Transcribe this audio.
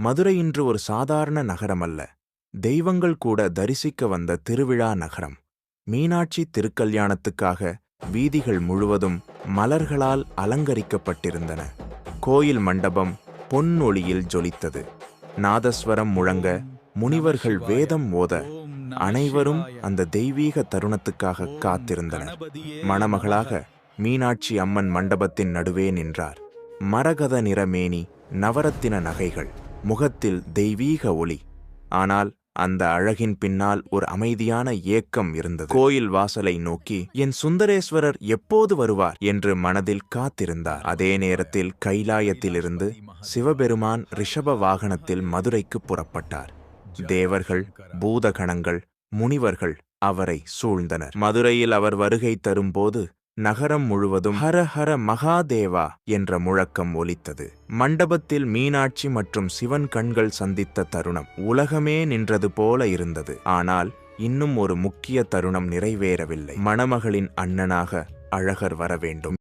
மதுரை இன்று ஒரு சாதாரண நகரமல்ல, தெய்வங்கள் கூட தரிசிக்க வந்த திருவிழா நகரம். மீனாட்சி திருக்கல்யாணத்துக்காக வீதிகள் முழுவதும் மலர்களால் அலங்கரிக்கப்பட்டிருந்தன. கோயில் மண்டபம் பொன்னொளியில் ஜொலித்தது. நாதஸ்வரம் முழங்க, முனிவர்கள் வேதம் ஓத, அனைவரும் அந்த தெய்வீக தருணத்துக்காக காத்திருந்தனர். மணமகளாக மீனாட்சி அம்மன் மண்டபத்தின் நடுவே நின்றார். மரகத நிறமேனி, நவரத்தின நகைகள், முகத்தில் தெய்வீக ஒளி. ஆனால் அந்த அழகின் பின்னால் ஒரு அமைதியான ஏக்கம் இருந்தது. கோயில் வாசலை நோக்கி என் சுந்தரேஸ்வரர் எப்போது வருவார் என்று மனதில் காத்திருந்தார். அதே நேரத்தில் கைலாயத்திலிருந்து சிவபெருமான் ரிஷப வாகனத்தில் மதுரைக்கு புறப்பட்டார். தேவர்கள், பூதகணங்கள், முனிவர்கள் அவரை சூழ்ந்தனர். மதுரையில் அவர் வருகை தரும்போது நகரம் முழுவதும் ஹர ஹர மகாதேவா என்ற முழக்கம் ஒலித்தது. மண்டபத்தில் மீனாட்சி மற்றும் சிவன் கண்கள் சந்தித்த தருணம் உலகமே நின்றது போல இருந்தது. ஆனால் இன்னும் ஒரு முக்கிய தருணம் நிறைவேறவில்லை. மணமகளின் அண்ணனாக அழகர் வர வேண்டும்.